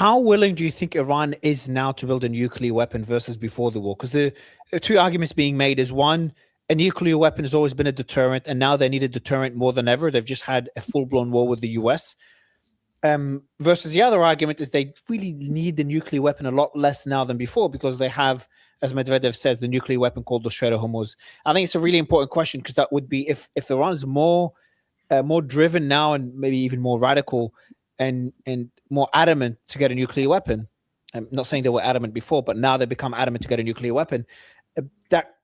How willing do you think Iran is now to build a nuclear weapon versus before the war? Because the two arguments being made is one, a nuclear weapon has always been a deterrent, and now they need a deterrent more than ever. They've just had a full-blown war with the US. Versus the other argument is they really need the nuclear weapon a lot less now than before because they have, as Medvedev says, the nuclear weapon called the Strait of Hormuz. I think it's a really important question because that would be if Iran is more driven now and maybe even more radical and more adamant to get a nuclear weapon. I'm not saying they were adamant before, but now they become adamant to get a nuclear weapon. That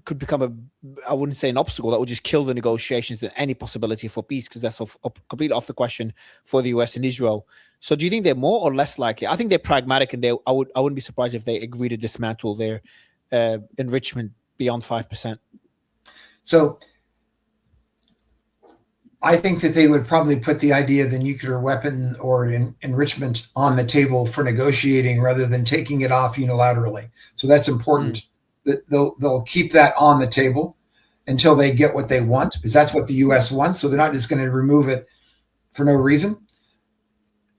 could become I wouldn't say an obstacle, that would just kill the negotiations and any possibility for peace because that's completely off the question for the US and Israel. So do you think they're more or less likely? I think they're pragmatic, and I wouldn't be surprised if they agree to dismantle their enrichment beyond 5%. So I think that they would probably put the idea of the nuclear weapon or enrichment on the table for negotiating rather than taking it off unilaterally. So that's important. That they'll keep that on the table until they get what they want, because that's what the U.S. wants. So they're not just going to remove it for no reason.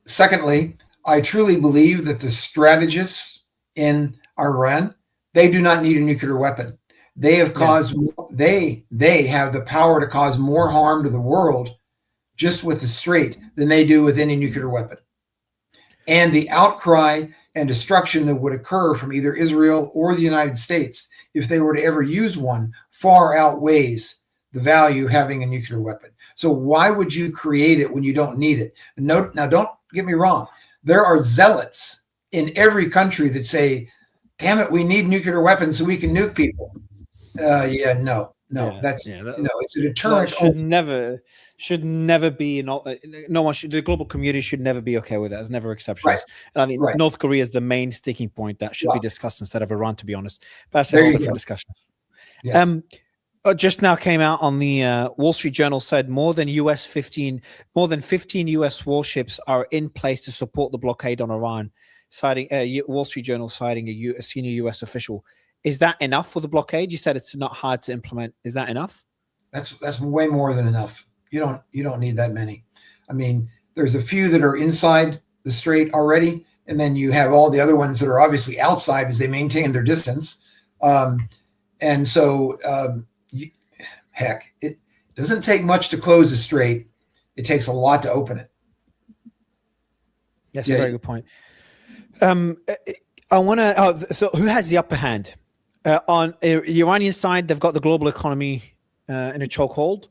Secondly, I truly believe that the strategists in Iran, they do not need a nuclear weapon. They have caused, they have the power to cause more harm to the world just with the Strait than they do with any nuclear weapon. And the outcry and destruction that would occur from either Israel or the United States if they were to ever use one far outweighs the value of having a nuclear weapon. So why would you create it when you don't need it? No, now, don't get me wrong. There are zealots in every country that say, damn it, we need nuclear weapons so we can nuke people. No, it's a deterrent. Should never be. No one should. The global community should never be okay with that. It's never exceptions. Right. And I think North Korea is the main sticking point that should be discussed instead of Iran, to be honest. But that's a whole different discussion. Yes. Just now came out on the Wall Street Journal said more than 15 U.S. warships are in place to support the blockade on Iran. Citing Wall Street Journal citing a senior U.S. official. Is that enough for the blockade? You said it's not hard to implement. Is that enough? That's way more than enough. You don't need that many. I mean, there's a few that are inside the Strait already, and then you have all the other ones that are obviously outside as they maintain their distance. And so, heck, it doesn't take much to close the Strait. It takes a lot to open it. That's a very good point. I want to. So, who has the upper hand? On the Iranian side, they've got the global economy in a chokehold,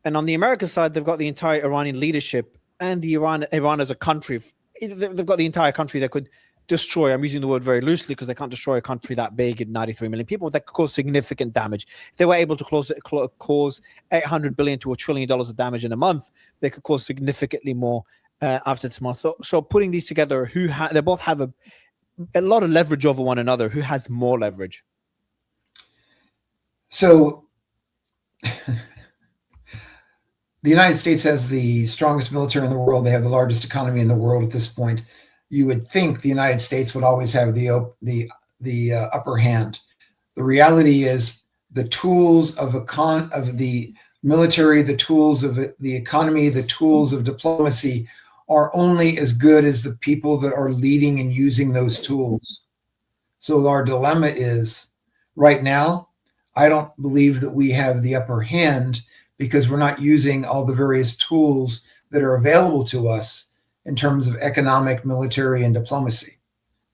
and on the American side, they've got the entire Iranian leadership and the Iran as a country. They've got the entire country that could destroy. I'm using the word very loosely because they can't destroy a country that big and 93 million people. That could cause significant damage. If they were able to cause $800 billion to $1 trillion of damage in a month, they could cause significantly more after this month. So putting these together, they both have a lot of leverage over one another. Who has more leverage? So the United States has the strongest military in the world. They have the largest economy in the world at this point. You would think the United States would always have the upper hand. The reality is the tools of the military, the tools of the economy, the tools of diplomacy are only as good as the people that are leading and using those tools. So our dilemma is right now, I don't believe that we have the upper hand because we're not using all the various tools that are available to us in terms of economic, military, and diplomacy.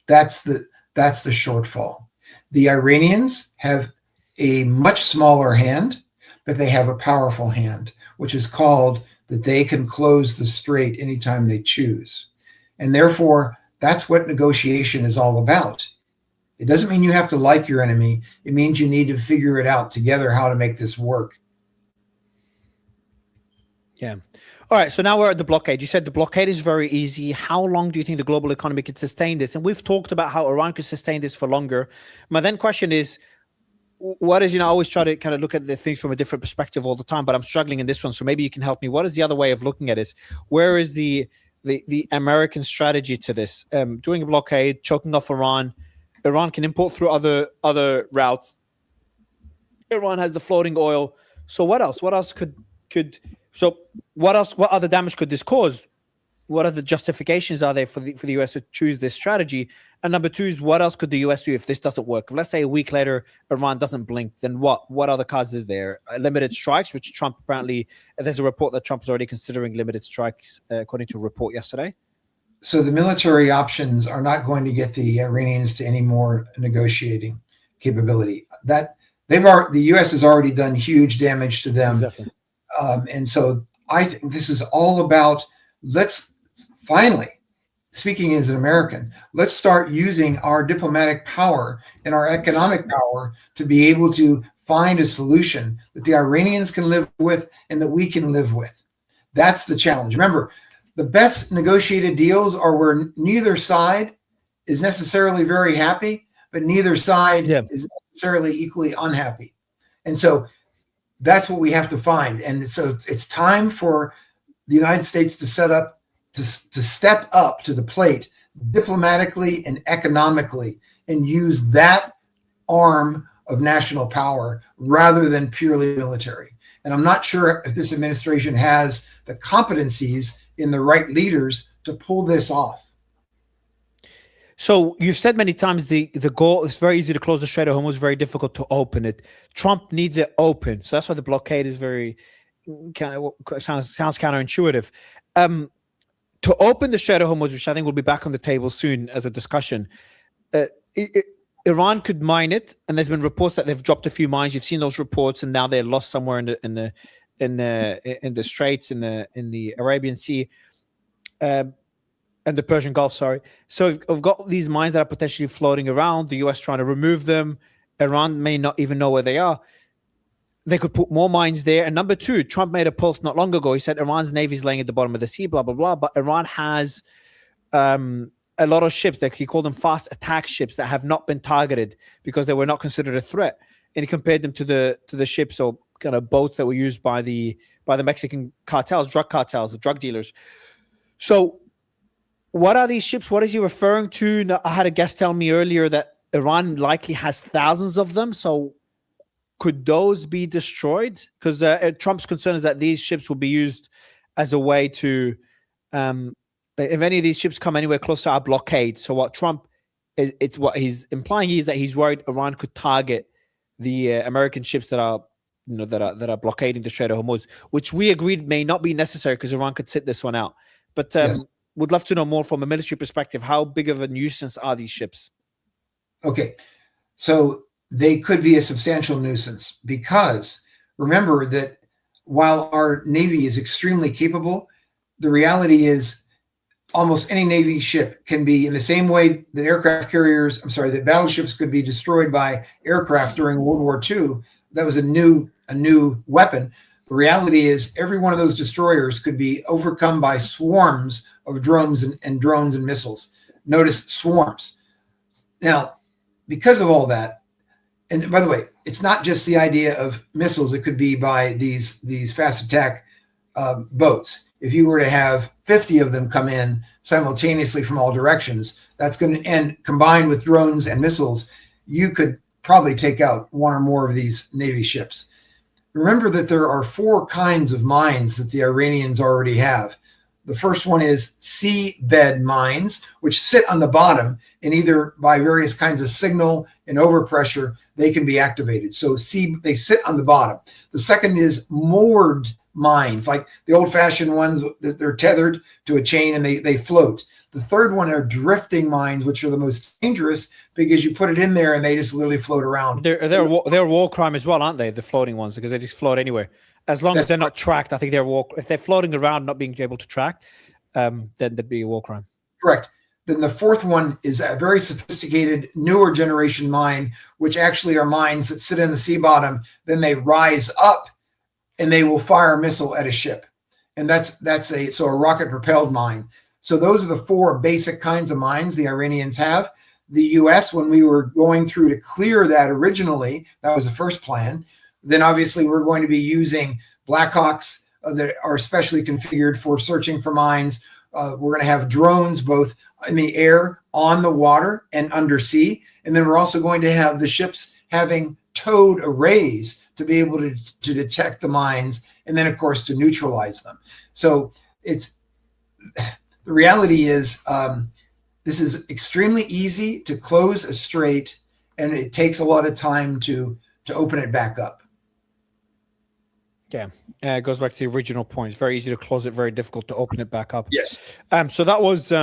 That's the shortfall. The Iranians have a much smaller hand, but they have a powerful hand, which is called that they can close the Strait anytime they choose. And therefore, that's what negotiation is all about. It doesn't mean you have to like your enemy. It means you need to figure it out together how to make this work. Yeah. All right. So now we're at the blockade. You said the blockade is very easy. How long do you think the global economy could sustain this? And we've talked about how Iran could sustain this for longer. My then question is, what is, I always try to kind of look at the things from a different perspective all the time, but I'm struggling in this one. So maybe you can help me. What is the other way of looking at this? Where is the American strategy to this? Doing a blockade, choking off Iran. Iran can import through other routes. Iran has the floating oil. So what else? What other damage could this cause? what are the justifications are there for the US to choose this strategy? And number two is, what else could the US do if this doesn't work? If, let's say, a week later Iran doesn't blink, then what other cards is there? Limited strikes, which Trump apparently, there's a report that Trump is already considering limited strikes, according to a report yesterday. So the military options are not going to get the Iranians to any more negotiating capability. That the U.S. has already done huge damage to them. Exactly. And so I think this is all about, let's finally, speaking as an American, let's start using our diplomatic power and our economic power to be able to find a solution that the Iranians can live with and that we can live with. That's the challenge. Remember, the best negotiated deals are where neither side is necessarily very happy, but neither side is necessarily equally unhappy. And so that's what we have to find. And so it's time for the United States to step up to the plate diplomatically and economically and use that arm of national power rather than purely military. And I'm not sure if this administration has the competencies in the right leaders to pull this off. So you've said many times the goal is very easy to close the Strait of Hormuz, very difficult to open it. Trump needs it open. So that's why the blockade is very sounds counterintuitive. To open the Strait of Hormuz, which I think will be back on the table soon as a discussion, Iran could mine it, and there's been reports that they've dropped a few mines. You've seen those reports, and now they're lost somewhere in the Straits, in the Arabian Sea, and the Persian Gulf. Sorry. So we've got these mines that are potentially floating around. The US trying to remove them. Iran may not even know where they are. They could put more mines there. And number two, Trump made a post not long ago. He said Iran's navy is laying at the bottom of the sea, blah, blah, blah. But Iran has a lot of ships that he called them fast attack ships that have not been targeted because they were not considered a threat. And he compared them to the ships or kind of boats that were used by the Mexican cartels, drug cartels, the drug dealers. So what are these ships? What is he referring to? Now, I had a guest tell me earlier that Iran likely has thousands of them. So could those be destroyed? Because Trump's concern is that these ships will be used as a way to, if any of these ships come anywhere close to our blockade. So what Trump it's what he's implying is that he's worried Iran could target the American ships that are, that are blockading the Strait of Hormuz, which we agreed may not be necessary because Iran could sit this one out. But yes. Would love to know more from a military perspective. How big of a nuisance are these ships? Okay, so they could be a substantial nuisance because remember that while our Navy is extremely capable, the reality is almost any Navy ship can be, in the same way that that battleships could be destroyed by aircraft during World War II. That was a new weapon. The reality is every one of those destroyers could be overcome by swarms of drones and missiles. Notice swarms. Now, because of all that, and by the way, it's not just the idea of missiles. It could be by these fast attack boats. If you were to have 50 of them come in simultaneously from all directions, that's going to, and combined with drones and missiles, you could probably take out one or more of these Navy ships. Remember that there are 4 kinds of mines that the Iranians already have. The first one is seabed mines, which sit on the bottom, and either by various kinds of signal and overpressure, they can be activated. So they sit on the bottom. The second is moored mines, like the old-fashioned ones that they're tethered to a chain and they float. The third one are drifting mines, which are the most dangerous because you put it in there and they just literally float around. They're a war crime as well, aren't they? The floating ones, because they just float anywhere. As long as they're not tracked, I think if they're floating around, not being able to track, then that'd be a war crime. Correct. Then the fourth one is a very sophisticated, newer generation mine, which actually are mines that sit in the sea bottom. Then they rise up and they will fire a missile at a ship. And that's a rocket propelled mine. So those are the 4 basic kinds of mines the Iranians have. The US, when we were going through to clear that originally, that was the first plan. Then obviously we're going to be using Blackhawks that are specially configured for searching for mines. We're going to have drones both in the air, on the water, and undersea. And then we're also going to have the ships having towed arrays to be able to detect the mines and then, of course, to neutralize them. So The reality is this is extremely easy to close a strait, and it takes a lot of time to open it back up. Yeah, it goes back to the original point. It's very easy to close it, very difficult to open it back up. Yes. So that was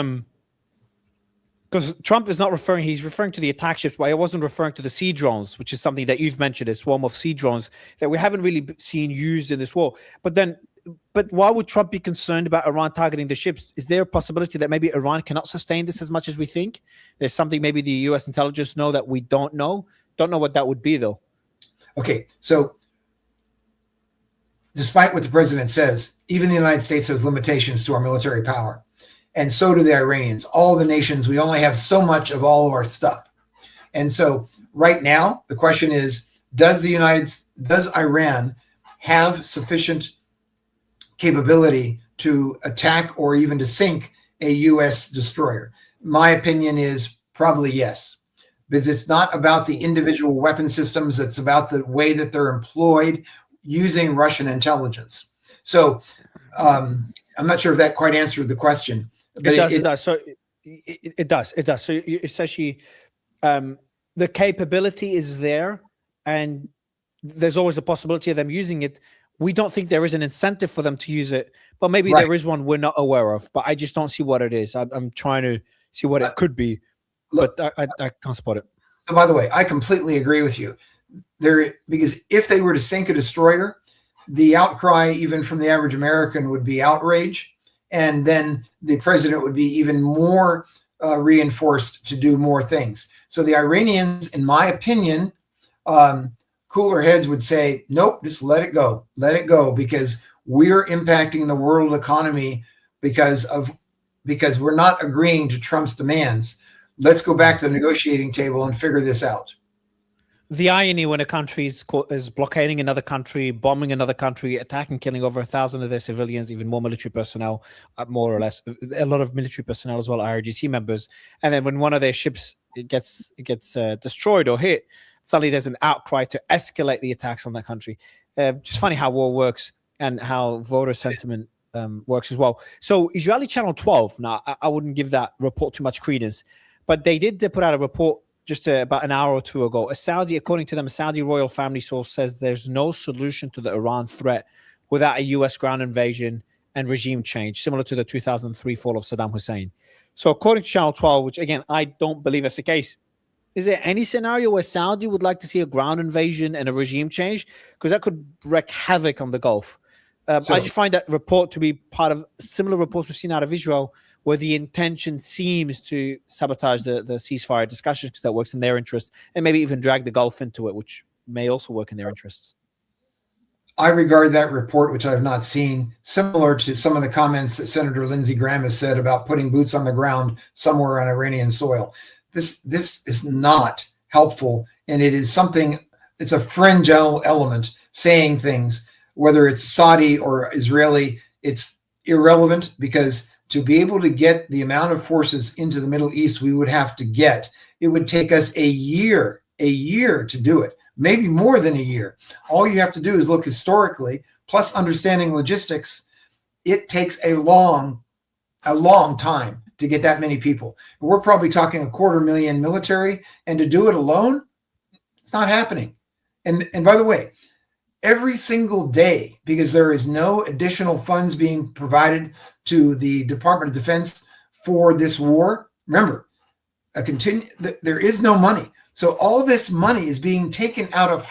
because Trump is not referring, he's referring to the attack ships, but he wasn't referring to the sea drones, which is something that you've mentioned, a swarm of sea drones that we haven't really seen used in this war. But why would Trump be concerned about Iran targeting the ships? Is there a possibility that maybe Iran cannot sustain this as much as we think? There's something maybe the U.S. intelligence know that we don't know. Don't know what that would be, though. Okay, so despite what the president says, even the United States has limitations to our military power. And so do the Iranians. All the nations, we only have so much of all of our stuff. And so right now, the question is, does Iran have sufficient capability to attack or even to sink a U.S. destroyer? My opinion is probably yes, because it's not about the individual weapon systems. It's about the way that they're employed using Russian intelligence. So I'm not sure if that quite answered the question. But it does. So it does. So essentially, the capability is there, and there's always a possibility of them using it. We don't think there is an incentive for them to use it, but maybe there is one we're not aware of. But I just don't see what it is. I'm trying to see what it could be, but I can't spot it. So by the way, I completely agree with you. Because if they were to sink a destroyer, the outcry even from the average American would be outrage. And then the president would be even more reinforced to do more things. So the Iranians, in my opinion, cooler heads would say, nope, just let it go, because we're impacting the world economy because we're not agreeing to Trump's demands. Let's go back to the negotiating table and figure this out. The irony when a country is blockading another country, bombing another country, attacking, killing over 1,000 of their civilians, even more military personnel, more or less, a lot of military personnel as well, IRGC members. And then when one of their ships gets destroyed or hit, suddenly there's an outcry to escalate the attacks on that country. Just funny how war works and how voter sentiment works as well. So Israeli Channel 12, now I wouldn't give that report too much credence, but they did put out a report just about an hour or two ago. According to them, a Saudi royal family source says there's no solution to the Iran threat without a U.S. ground invasion and regime change, similar to the 2003 fall of Saddam Hussein. So according to Channel 12, which again, I don't believe that's the case, is there any scenario where Saudi would like to see a ground invasion and a regime change? Because that could wreak havoc on the Gulf. I just find that report to be part of similar reports we've seen out of Israel, where the intention seems to sabotage the ceasefire discussions because that works in their interest, and maybe even drag the Gulf into it, which may also work in their interests. I regard that report, which I have not seen, similar to some of the comments that Senator Lindsey Graham has said about putting boots on the ground somewhere on Iranian soil. This is not helpful, and it is something, it's a fringe element saying things, whether it's Saudi or Israeli, it's irrelevant, because to be able to get the amount of forces into the Middle East we would have to get, it would take us a year to do it, maybe more than a year. All you have to do is look historically, plus understanding logistics. It takes a long time to get that many people. We're probably talking 250,000 military, and to do it alone, it's not happening. And by the way, every single day, because there is no additional funds being provided to the Department of Defense for this war. Remember, there is no money. So all this money is being taken out of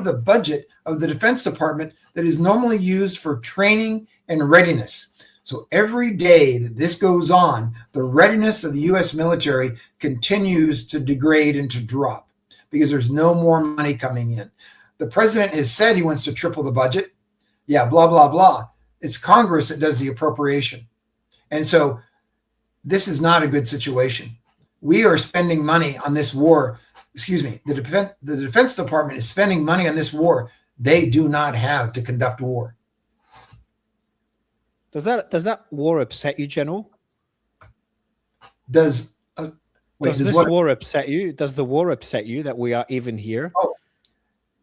the budget of the Defense Department that is normally used for training and readiness. So every day that this goes on, the readiness of the U.S. military continues to degrade and to drop because there's no more money coming in. The president has said he wants to triple the budget. Yeah, blah, blah, blah. It's Congress that does the appropriation. And so this is not a good situation. We are spending money on this war. The Defense Department is spending money on this war they do not have to conduct war. Does that war upset you, General? Does this war upset you? Does the war upset you that we are even here? Oh,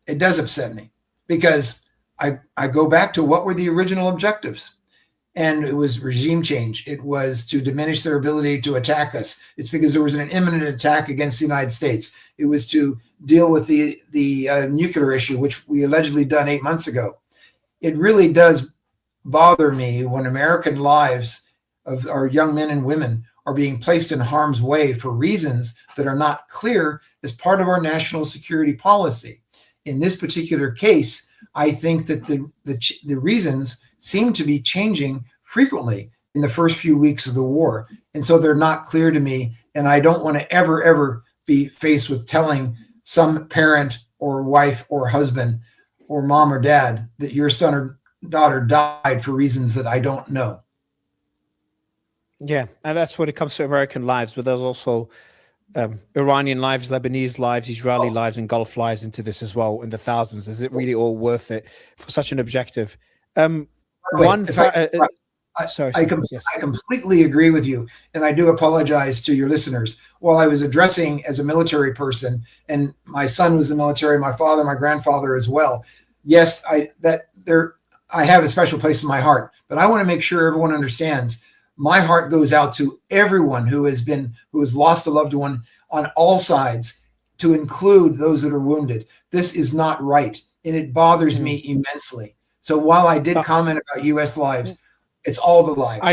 it does upset me, because I go back to what were the original objectives. and it was regime change. It was to diminish their ability to attack us. It's because there was an imminent attack against the United States. It was to deal with the nuclear issue, which we allegedly done 8 months ago. It really does bother me when American lives of our young men and women are being placed in harm's way for reasons that are not clear as part of our national security policy. In this particular case, I think that the reasons seem to be changing frequently in the first few weeks of the war. And so they're not clear to me. And I don't want to ever be faced with telling some parent or wife or husband or mom or dad that your son or daughter died for reasons that I don't know. Yeah, and that's when it comes to American lives, but there's also Iranian lives, Lebanese lives, Israeli lives, and Gulf lives into this as well in the thousands. Is it really all worth it for such an objective? I completely agree with you, and I do apologize to your listeners. While I was addressing as a military person, and my son was in the military, my father, my grandfather as well. Yes, I have a special place in my heart, but I want to make sure everyone understands. My heart goes out to everyone who has lost a loved one on all sides, to include those that are wounded. This is not right, and it bothers me immensely. So while I did comment about U.S. lives, it's all the lives.